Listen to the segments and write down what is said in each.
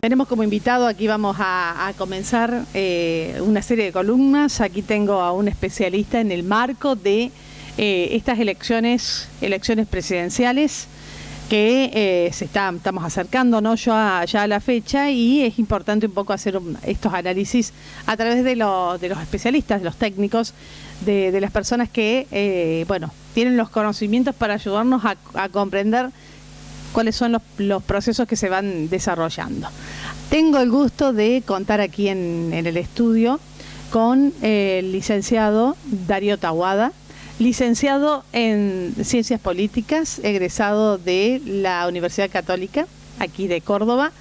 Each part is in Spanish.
Tenemos como invitado, aquí vamos a comenzar una serie de columnas. Aquí tengo a un especialista en el marco de estas elecciones presidenciales que estamos acercándonos ya a la fecha, y es importante un poco hacer estos análisis a través de los especialistas, de los técnicos, de las personas que tienen los conocimientos para ayudarnos a comprender cuáles son los procesos que se van desarrollando. Tengo el gusto de contar aquí en el estudio con el licenciado Darío Taboada, licenciado en Ciencias Políticas, egresado de la Universidad Católica, aquí de Córdoba,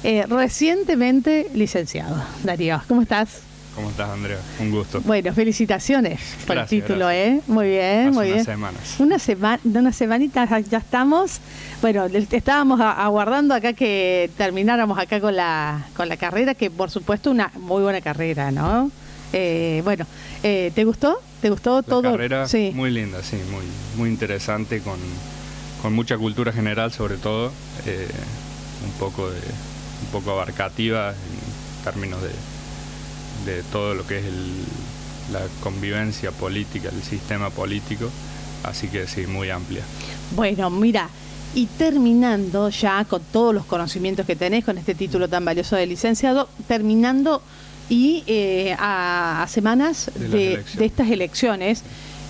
recientemente licenciado. Darío, ¿cómo estás? ¿Cómo estás, Andrea? Un gusto. Bueno, felicitaciones por el título, gracias. Muy bien, muy bien. Unas semanas. Unas semanitas ya estamos. Bueno, estábamos aguardando acá que termináramos acá con la carrera, que por supuesto una muy buena carrera, ¿no? ¿Te gustó? ¿Te gustó todo? La carrera, sí. Muy linda, sí, muy interesante, con mucha cultura general sobre todo, un poco abarcativa en términos de todo lo que es la convivencia política, el sistema político, así que sí, muy amplia. Bueno, mira, y terminando ya con todos los conocimientos que tenés, con este título tan valioso de licenciado, terminando y a semanas de estas elecciones,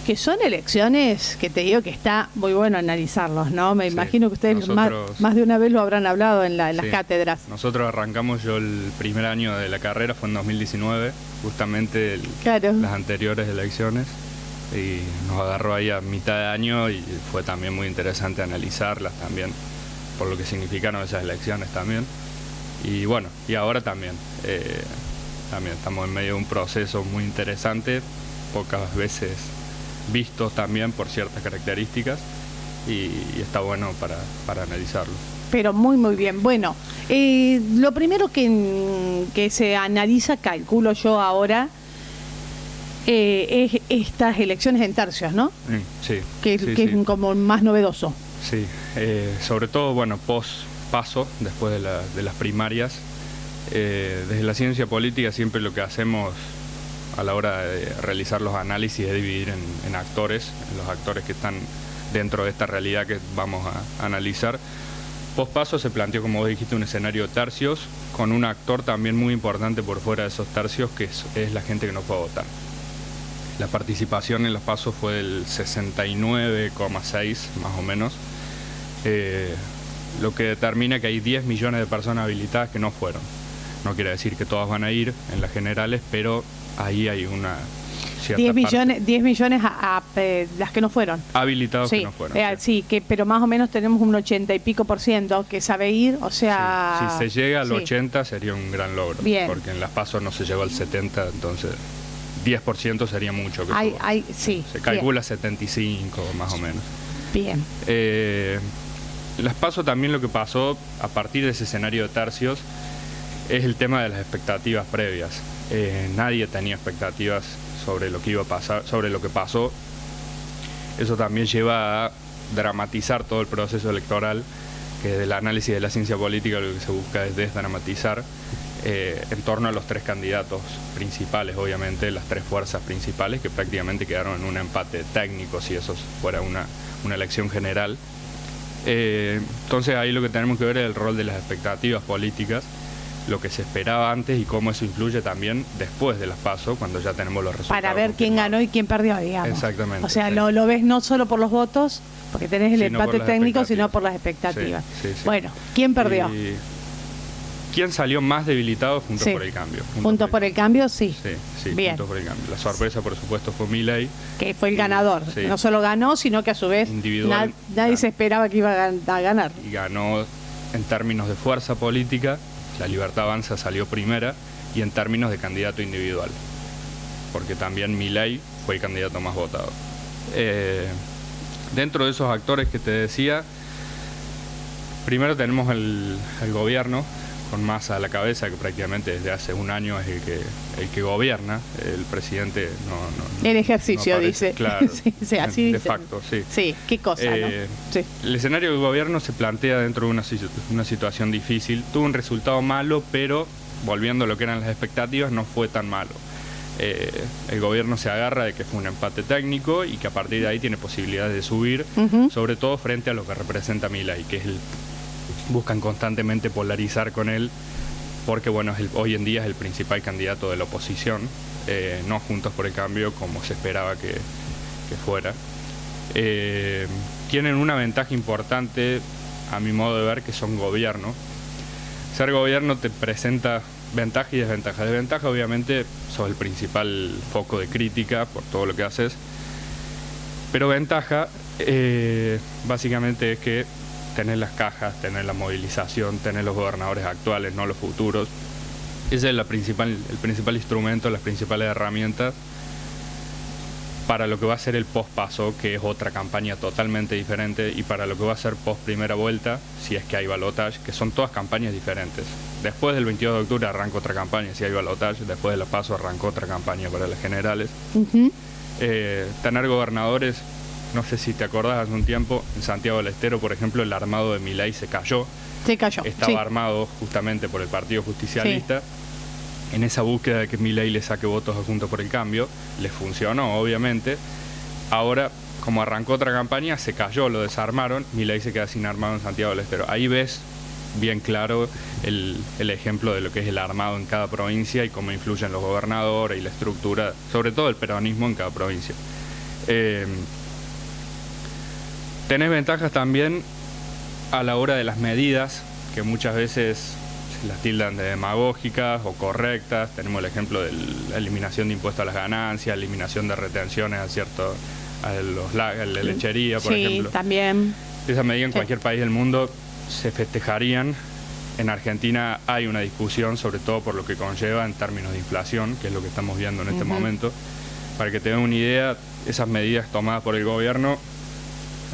que son elecciones que te digo que está muy bueno analizarlos, ¿no? Me imagino que ustedes más de una vez lo habrán hablado en las cátedras. Nosotros arrancamos, yo el primer año de la carrera fue en 2019, justamente las anteriores elecciones, y nos agarró ahí a mitad de año y fue también muy interesante analizarlas también, por lo que significaron esas elecciones también. Y bueno, y ahora también estamos en medio de un proceso muy interesante, pocas veces vistos también por ciertas características, y está bueno para analizarlo. Pero muy bien. Bueno, lo primero que se analiza, calculo yo ahora, es estas elecciones en tercios, ¿no? Sí. Que es como más novedoso. Sí, sobre todo, post-paso, después de las primarias. Desde la ciencia política siempre lo que hacemos a la hora de realizar los análisis es dividir en actores, en los actores que están dentro de esta realidad que vamos a analizar. Post-paso se planteó, como vos dijiste, un escenario de tercios, con un actor también muy importante por fuera de esos tercios, que es la gente que no fue a votar. La participación en los pasos fue del 69,6 más o menos, lo que determina que hay 10 millones de personas habilitadas que no fueron. No quiere decir que todas van a ir en las generales, pero ahí hay una cierta 10 millones a las que no fueron. Habilitados que no fueron. Pero más o menos tenemos un 80 y pico %, que sabe ir, o sea... Si se llega al 80 sería un gran logro. Bien. Porque en las PASO no se llegó al 70, entonces 10% sería mucho. Se calcula 75 más o menos. Bien. En las PASO también lo que pasó a partir de ese escenario de tercios es el tema de las expectativas previas. Nadie tenía expectativas sobre lo que iba a pasar, sobre lo que pasó. Eso también lleva a dramatizar todo el proceso electoral, que desde el análisis de la ciencia política lo que se busca es desdramatizar en torno a los tres candidatos principales, obviamente, las tres fuerzas principales, que prácticamente quedaron en un empate técnico si eso fuera una elección general. Entonces ahí lo que tenemos que ver es el rol de las expectativas políticas, lo que se esperaba antes y cómo eso influye también después de las PASO, cuando ya tenemos los resultados. Para ver quién ganó y quién perdió, digamos. Exactamente. O sea, lo ves no solo por los votos, porque tenés el empate técnico, sino por las expectativas. Sí. Bueno, ¿quién perdió? ¿Quién salió más debilitado? Juntos por el Cambio. Juntos por el Cambio, sí. Sí, bien. Juntos por el Cambio. La sorpresa, por supuesto, fue Milei. Que fue el ganador. Sí. No solo ganó, sino que a su vez nadie se esperaba que iba a ganar. Y ganó en términos de fuerza política. La Libertad Avanza salió primera, y en términos de candidato individual, porque también Milei fue el candidato más votado. Dentro de esos actores que te decía, primero tenemos el gobierno con Massa a la cabeza, que prácticamente desde hace un año es el que gobierna. El presidente no el ejercicio, no aparece, dice. claro, sí, así de dicen. facto, sí. Sí, qué cosa, ¿no? Sí. El escenario del gobierno se plantea dentro de una situación difícil. Tuvo un resultado malo, pero volviendo a lo que eran las expectativas, no fue tan malo. El gobierno se agarra de que fue un empate técnico y que a partir de ahí tiene posibilidades de subir, sobre todo frente a lo que representa Milei, que es buscan constantemente polarizar con él, porque bueno, hoy en día es el principal candidato de la oposición, no Juntos por el Cambio como se esperaba que fuera. Tienen una ventaja importante, a mi modo de ver, que son gobierno. Ser gobierno te presenta ventaja y desventaja. Desventaja, obviamente, sos el principal foco de crítica por todo lo que haces, pero ventaja básicamente es que tenés las cajas, tenés la movilización, tenés los gobernadores actuales, no los futuros. Ese es el principal instrumento, las principales herramientas para lo que va a ser el post-paso, que es otra campaña totalmente diferente, y para lo que va a ser post-primera vuelta, si es que hay balotaje, que son todas campañas diferentes. Después del 22 de octubre arranca otra campaña, si hay balotaje, después de la PASO arrancó otra campaña para las generales. Tener gobernadores, no sé si te acordás, hace un tiempo, en Santiago del Estero, por ejemplo, el armado de Milei se cayó. Estaba armado justamente por el Partido Justicialista. Sí. En esa búsqueda de que Milei le saque votos a Juntos por el Cambio, les funcionó, obviamente. Ahora, como arrancó otra campaña, se cayó, lo desarmaron, Milei se queda sin armado en Santiago del Estero. Ahí ves bien claro el ejemplo de lo que es el armado en cada provincia y cómo influyen los gobernadores y la estructura, sobre todo el peronismo en cada provincia. Tenés ventajas también a la hora de las medidas, que muchas veces se las tildan de demagógicas o correctas. Tenemos el ejemplo de la eliminación de impuestos a las ganancias, eliminación de retenciones a la lechería, por ejemplo. Sí, también. Esa medida en cualquier país del mundo se festejarían. En Argentina hay una discusión, sobre todo por lo que conlleva en términos de inflación, que es lo que estamos viendo en este momento. Para que te den una idea, esas medidas tomadas por el gobierno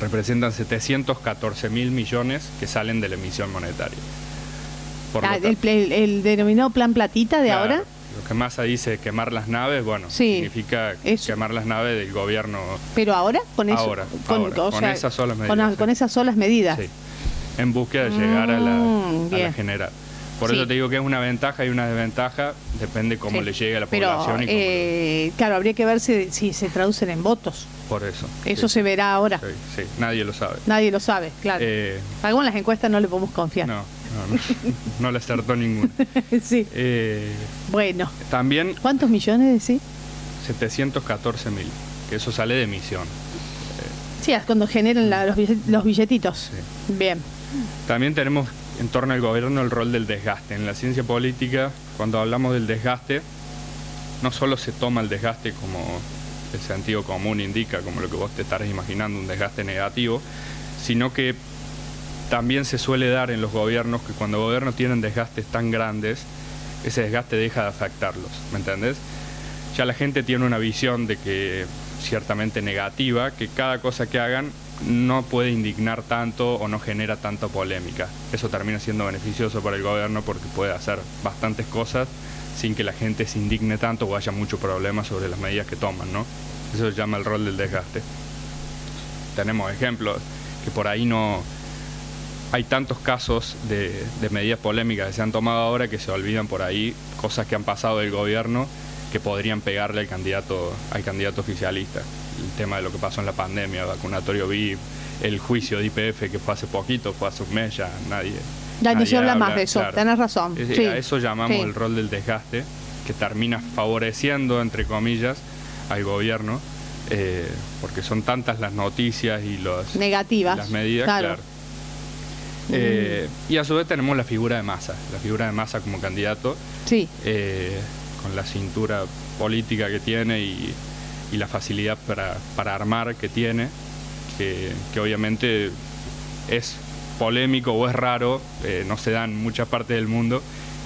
representan 714.000 millones que salen de la emisión monetaria. El denominado plan platita de ahora. Lo que Massa dice, quemar las naves, bueno, significa quemar las naves del gobierno. ¿Pero ahora? Con eso, con esas solas medidas. Con esas solas medidas. Sí, en búsqueda de llegar a la general. Por eso te digo que es una ventaja y una desventaja, depende cómo le llegue a la población. Claro, habría que ver si se traducen en votos. Por eso. Eso se verá ahora. Sí, nadie lo sabe. Nadie lo sabe, claro. Algunas las encuestas no le podemos confiar. No le acertó ninguna. Sí. Bueno. También. ¿Cuántos millones decís? 714.000, que eso sale de emisión. Sí, es cuando generan los billetitos. Sí. Bien. También tenemos en torno al gobierno el rol del desgaste. En la ciencia política, cuando hablamos del desgaste, no solo se toma el desgaste como el sentido común indica, como lo que vos te estarás imaginando, un desgaste negativo, sino que también se suele dar en los gobiernos que cuando gobiernos tienen desgastes tan grandes, ese desgaste deja de afectarlos, ¿me entendés? Ya la gente tiene una visión de que ciertamente negativa, que cada cosa que hagan no puede indignar tanto o no genera tanta polémica. Eso termina siendo beneficioso para el gobierno porque puede hacer bastantes cosas sin que la gente se indigne tanto o haya mucho problema sobre las medidas que toman, ¿no? Eso se llama el rol del desgaste. Tenemos ejemplos que por ahí no... Hay tantos casos de medidas polémicas que se han tomado ahora que se olvidan por ahí cosas que han pasado del gobierno que podrían pegarle al candidato oficialista. El tema de lo que pasó en la pandemia, vacunatorio VIP, el juicio de YPF que fue hace poquito, fue hace un mes, ya nadie no se habla más de eso, claro. Tenés razón. Sí. A eso llamamos el rol del desgaste, que termina favoreciendo, entre comillas, al gobierno, porque son tantas las noticias y negativas, las medidas, claro. Y a su vez tenemos la figura de Massa como candidato, con la cintura política que tiene y la facilidad para armar que tiene, que obviamente es polémico o es raro, no se da en muchas partes del mundo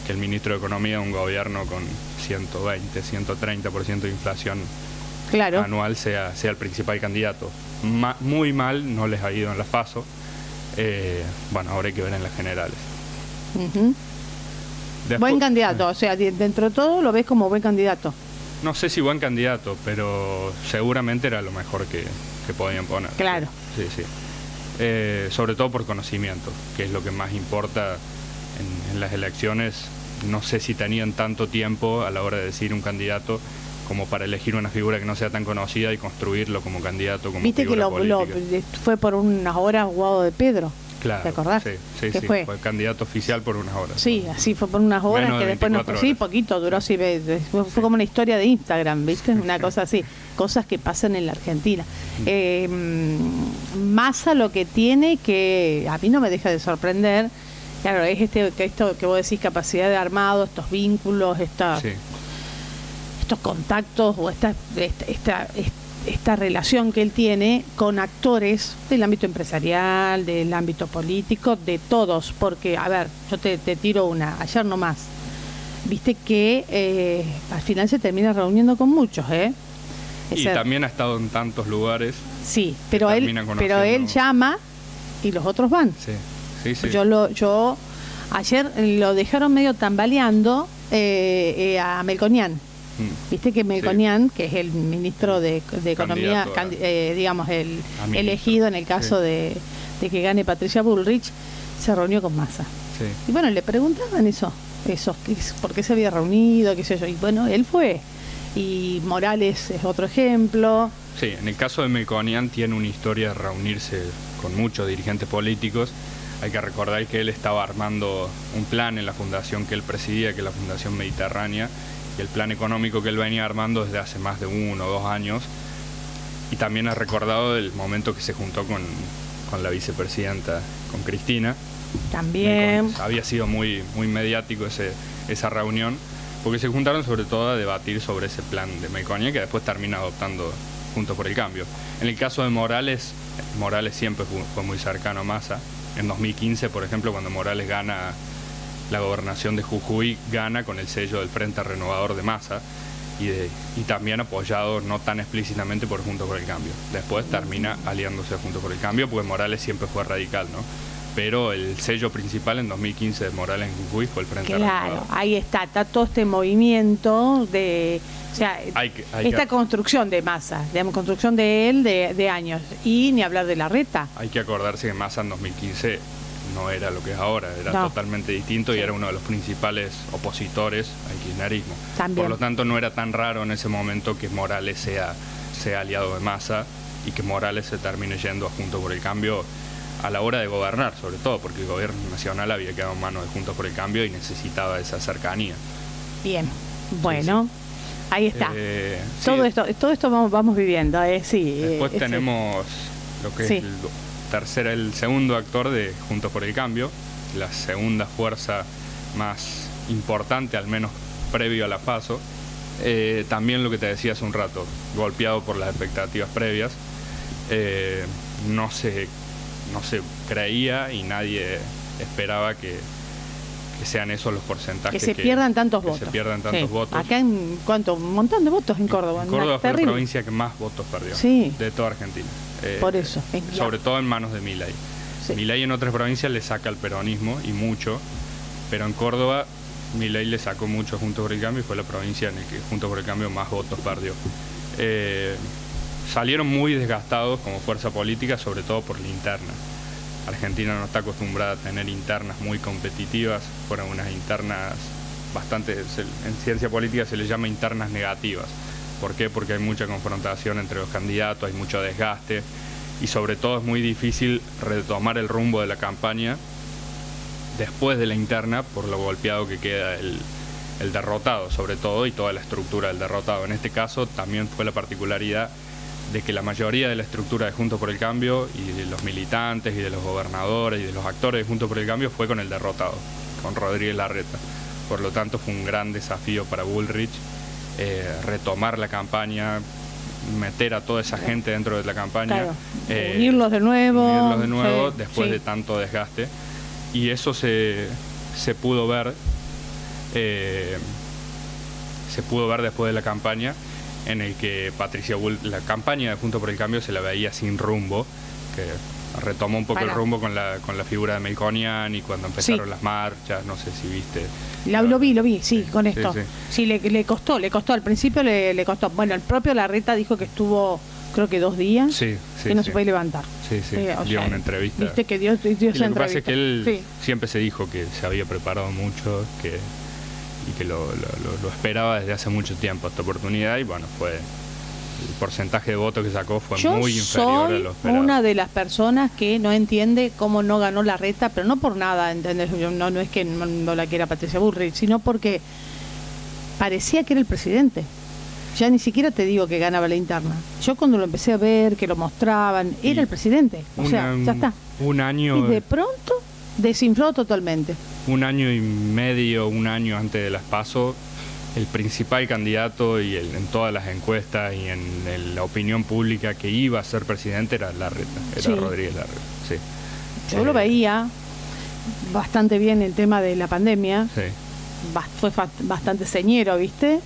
que el ministro de Economía de un gobierno con 120, 130% de inflación anual sea el principal candidato. Muy mal no les ha ido en las PASO. Bueno, ahora hay que ver en las generales. Buen candidato, o sea, dentro de todo lo ves como buen candidato. No sé si buen candidato, pero seguramente era lo mejor que podían poner. Claro. Sí, sí. Sobre todo por conocimiento, que es lo que más importa en las elecciones. No sé si tenían tanto tiempo a la hora de decir un candidato como para elegir una figura que no sea tan conocida y construirlo como candidato, como Viste que fue por unas horas Guado de Pedro. Claro, ¿te acordás? Sí, fue candidato oficial por unas horas. Sí, así fue por unas horas que después no fue. Sí, poquito duró, sí, fue como una historia de Instagram, ¿viste? Una cosa así, cosas que pasan en la Argentina. Massa lo que tiene, que a mí no me deja de sorprender, claro, es esto que vos decís, capacidad de armado, estos vínculos, estos contactos o esta relación que él tiene con actores del ámbito empresarial, del ámbito político, de todos, porque, a ver, yo te tiro una, ayer nomás, viste que al final se termina reuniendo con muchos, Y también ha estado en tantos lugares. Sí, pero él llama y los otros van. Sí. Yo ayer lo dejaron medio tambaleando a Melconian. Viste que Melconian, que es el ministro de Economía, digamos, el elegido en el caso de que gane Patricia Bullrich, se reunió con Massa. Sí. Y bueno, le preguntaban eso, por qué se había reunido, qué sé yo. Y bueno, él fue. Y Morales es otro ejemplo. Sí, en el caso de Melconian tiene una historia de reunirse con muchos dirigentes políticos. Hay que recordar que él estaba armando un plan en la fundación que él presidía, que es la Fundación Mediterránea, y el plan económico que él venía armando desde hace más de 1 o 2 años. Y también ha recordado el momento que se juntó con la vicepresidenta, con Cristina. También. Había sido muy mediático esa reunión, porque se juntaron sobre todo a debatir sobre ese plan de Melconian, que después termina adoptando Juntos por el Cambio. En el caso de Morales siempre fue muy cercano a Massa. En 2015, por ejemplo, cuando Morales gana la gobernación de Jujuy, gana con el sello del Frente Renovador de Massa y también apoyado no tan explícitamente por Juntos por el Cambio. Después termina aliándose a Juntos por el Cambio, porque Morales siempre fue radical, ¿no? Pero el sello principal en 2015 de Morales en Jujuy fue el Frente Renovador. Claro, ahí está todo este movimiento de... O sea, esta construcción de Massa, digamos, construcción de él de años, y ni hablar de Larreta. Hay que acordarse que Massa en 2015 no era lo que es ahora, era totalmente distinto y era uno de los principales opositores al kirchnerismo. También. Por lo tanto, no era tan raro en ese momento que Morales sea aliado de Massa y que Morales se termine yendo a Juntos por el Cambio a la hora de gobernar, sobre todo porque el gobierno nacional había quedado en manos de Juntos por el Cambio y necesitaba esa cercanía. Bien, bueno. Sí. Ahí está. Todo esto vamos viviendo. Después tenemos lo que es el segundo actor de Juntos por el Cambio, la segunda fuerza más importante, al menos previo a la PASO. También lo que te decía hace un rato, golpeado por las expectativas previas. No se creía y nadie esperaba que sean esos los porcentajes. Que se pierdan tantos votos. Se pierdan tantos votos. Acá un montón de votos en Córdoba. En Córdoba fue la provincia que más votos perdió de toda Argentina. Por eso. Sobre todo en manos de Milei. Sí. Milei en otras provincias le saca el peronismo y mucho, pero en Córdoba Milei le sacó mucho a Juntos por el Cambio y fue la provincia en la que Juntos por el Cambio más votos perdió. Salieron muy desgastados como fuerza política, sobre todo por la interna. Argentina no está acostumbrada a tener internas muy competitivas, fueron unas internas bastante, en ciencia política se les llama internas negativas. ¿Por qué? Porque hay mucha confrontación entre los candidatos, hay mucho desgaste y sobre todo es muy difícil retomar el rumbo de la campaña después de la interna por lo golpeado que queda el derrotado, sobre todo, y toda la estructura del derrotado. En este caso también fue la particularidad de que la mayoría de la estructura de Juntos por el Cambio y de los militantes y de los gobernadores y de los actores de Juntos por el Cambio fue con el derrotado, con Rodríguez Larreta. Por lo tanto fue un gran desafío para Bullrich retomar la campaña, meter a toda esa gente dentro de la campaña, unirlos de nuevo, después de tanto desgaste, y eso se pudo ver después de la campaña, en el que la campaña de Juntos por el Cambio se la veía sin rumbo, que retomó un poco el rumbo con la figura de Melconian y cuando empezaron Sí. las marchas, no sé si viste. Lo vi, sí, con esto. Sí. Sí, le costó, al principio le costó. Bueno, el propio Larreta dijo que estuvo, creo que 2 días, Sí, que no se puede levantar. Sí, o dio sea, una entrevista. Viste que dio Y esa lo que pasa entrevista. es que él Sí. siempre se dijo que se había preparado mucho y que lo esperaba desde hace mucho tiempo esta oportunidad y bueno, el porcentaje de votos que sacó fue Yo muy inferior a soy lo esperado. una de las personas que no entiende cómo no ganó Larreta, pero no por nada, ¿entendés? No es que no la quiera Patricia Bullrich, sino porque parecía que era el presidente. Ya ni siquiera te digo que ganaba la interna. Yo cuando lo empecé a ver, que lo mostraban, era el presidente. O sea, ya está. Un año, Y de pronto desinfló totalmente. un año y medio, un año antes de las PASO, el principal candidato y en todas las encuestas y en la opinión pública que iba a ser presidente era Larreta, era Sí. Rodríguez Larreta. Sí. Yo lo veía bastante bien el tema de la pandemia. Sí. Fue bastante señero, ¿viste?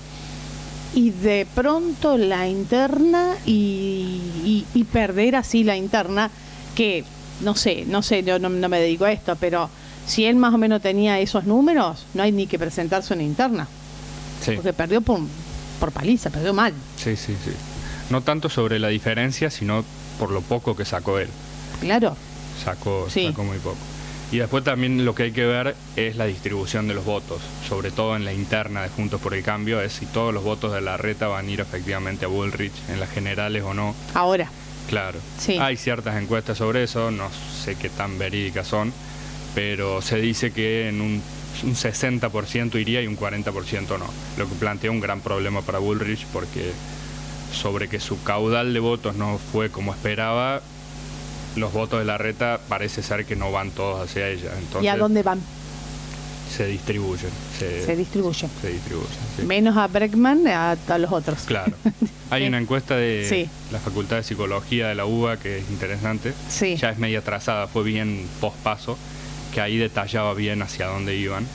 Y de pronto la interna y perder así la interna, que no sé, yo no me dedico a esto, pero si él más o menos tenía esos números, no hay ni que presentarse una interna, Sí. porque perdió por paliza, perdió mal. Sí. No tanto sobre la diferencia, sino por lo poco que sacó él. Claro. Sacó Sí. muy poco. Y después también lo que hay que ver es la distribución de los votos, sobre todo en la interna de Juntos por el Cambio, es si todos los votos de Larreta van a ir efectivamente a Bullrich en las generales o no. Ahora. Claro. Sí. Hay ciertas encuestas sobre eso, no sé qué tan verídicas son, pero se dice que en un 60% iría y un 40% no, lo que plantea un gran problema para Bullrich porque sobre que su caudal de votos no fue como esperaba, los votos de Larreta parece ser que no van todos hacia ella. Entonces, ¿Y a dónde van? se distribuyen. Se distribuyen. Se distribuyen, sí. Menos a Bregman, a los otros. Claro. Hay Sí. una encuesta de Sí. la Facultad de Psicología de la UBA que es interesante. Sí. Ya es media trazada, fue bien post-paso, que ahí detallaba bien hacia dónde iban.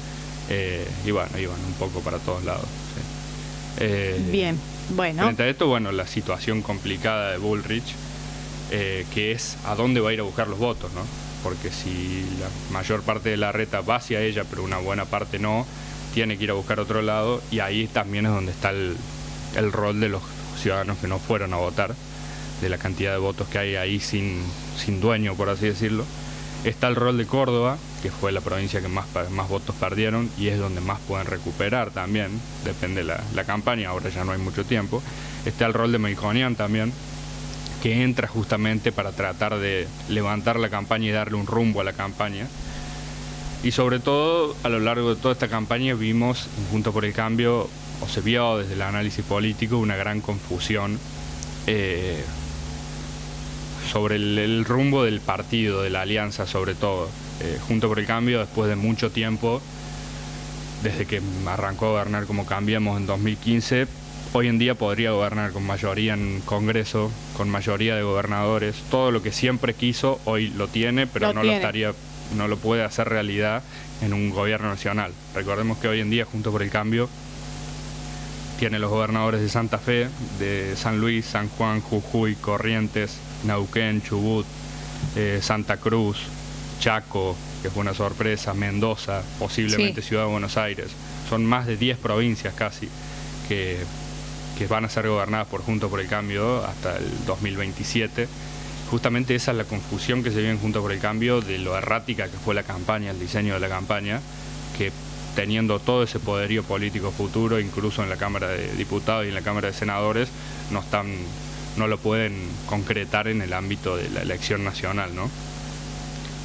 Y bueno, iban un poco para todos lados. Sí. Bien, bueno. Frente a esto, bueno, la situación complicada de Bullrich, que es a dónde va a ir a buscar los votos, ¿no? Porque si la mayor parte de Larreta va hacia ella, pero una buena parte no, tiene que ir a buscar otro lado, y ahí también es donde está el rol de los ciudadanos que no fueron a votar, de la cantidad de votos que hay ahí sin dueño, por así decirlo. Está el rol de Córdoba, que fue la provincia que más votos perdieron y es donde más pueden recuperar también, depende de la campaña, ahora ya no hay mucho tiempo. Está el rol de Melconian también, que entra justamente para tratar de levantar la campaña y darle un rumbo a la campaña. Y sobre todo, a lo largo de toda esta campaña vimos, Juntos por el Cambio, o se vio desde el análisis político, una gran confusión sobre el rumbo del partido, de la alianza sobre todo. Juntos por el Cambio, después de mucho tiempo, desde que arrancó a gobernar como Cambiemos en 2015, hoy en día podría gobernar con mayoría en Congreso, con mayoría de gobernadores, todo lo que siempre quiso, hoy lo tiene, pero no lo puede hacer realidad en un gobierno nacional. Recordemos que hoy en día Juntos por el Cambio tiene los gobernadores de Santa Fe, de San Luis, San Juan, Jujuy, Corrientes, Neuquén, Chubut, Santa Cruz, Chaco, que fue una sorpresa, Mendoza, posiblemente Sí. Ciudad de Buenos Aires. Son más de 10 provincias casi que van a ser gobernadas por Juntos por el Cambio hasta el 2027. Justamente esa es la confusión que se vive en Juntos por el Cambio de lo errática que fue la campaña, el diseño de la campaña, que teniendo todo ese poderío político futuro, incluso en la Cámara de Diputados y en la Cámara de Senadores, no lo pueden concretar en el ámbito de la elección nacional, ¿no?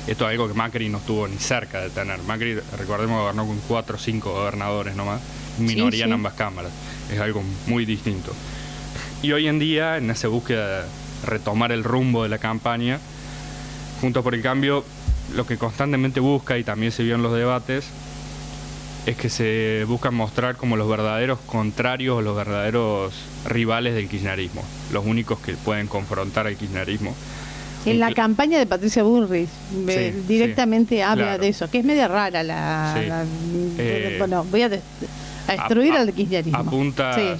Esto es algo que Macri no estuvo ni cerca de tener. Macri, recordemos, gobernó con 4 o 5 gobernadores nomás, minoría en ambas cámaras. Es algo muy distinto. Y hoy en día, en esa búsqueda de retomar el rumbo de la campaña, Juntos por el Cambio, lo que constantemente busca, y también se vio en los debates, es que se buscan mostrar como los verdaderos contrarios o los verdaderos rivales del kirchnerismo, los únicos que pueden confrontar al kirchnerismo. En la campaña de Patricia Bullrich directamente habla claro. de eso, que es media rara Sí. bueno, voy a A destruir al kirchnerismo. Apunta,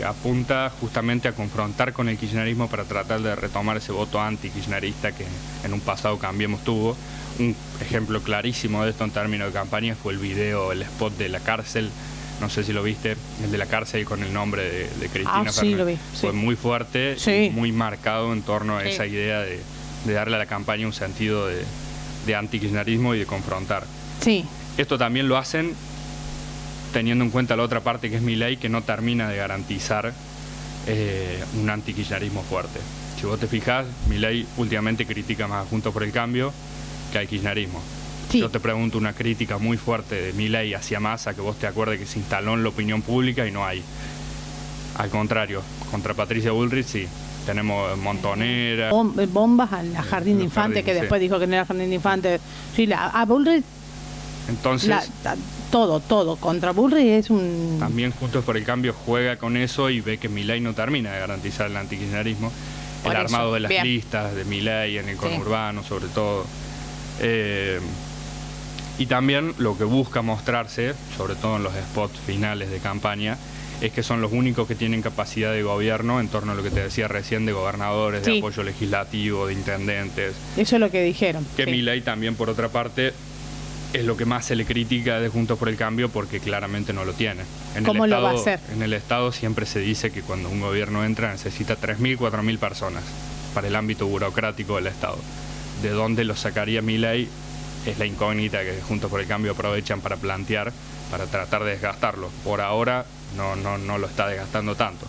apunta justamente a confrontar con el kirchnerismo para tratar de retomar ese voto anti-kirchnerista que en un pasado Cambiemos tuvo. Un ejemplo clarísimo de esto en términos de campaña fue el video, el spot de la cárcel. No sé si lo viste, el de la cárcel con el nombre de Cristina Fernández. Sí, lo vi. Fue muy fuerte y muy marcado en torno a esa idea de darle a la campaña un sentido de anti-kirchnerismo y de confrontar. Sí. Esto también lo hacen teniendo en cuenta la otra parte que es Milei, que no termina de garantizar un anti-kirchnerismo fuerte. Si vos te fijás, Milei últimamente critica más a Juntos por el Cambio que al kirchnerismo. Sí. Yo te pregunto una crítica muy fuerte de Milei hacia Massa, que vos te acuerdes que se instaló en la opinión pública y no hay. Al contrario, contra Patricia Bullrich sí. Tenemos Montonera. Bombas al Jardín de Infantes, que después dijo que no era Jardín de Infantes. Sí, a Bullrich. Entonces, todo. Contra Bullrich es un... También Juntos por el Cambio juega con eso y ve que Milei no termina de garantizar el antikirchnerismo. El armado de las listas de Milei en el conurbano, sobre todo. Y también lo que busca mostrarse, sobre todo en los spots finales de campaña, es que son los únicos que tienen capacidad de gobierno en torno a lo que te decía recién, de gobernadores, de apoyo legislativo, de intendentes. Eso es lo que dijeron. Que Milei también, por otra parte, es lo que más se le critica de Juntos por el Cambio porque claramente no lo tiene. ¿Cómo lo va a hacer? En el Estado siempre se dice que cuando un gobierno entra necesita 3.000, 4.000 personas para el ámbito burocrático del Estado. ¿De dónde lo sacaría Milei? Es la incógnita que Juntos por el Cambio aprovechan para plantear, para tratar de desgastarlo. Por ahora no lo está desgastando tanto.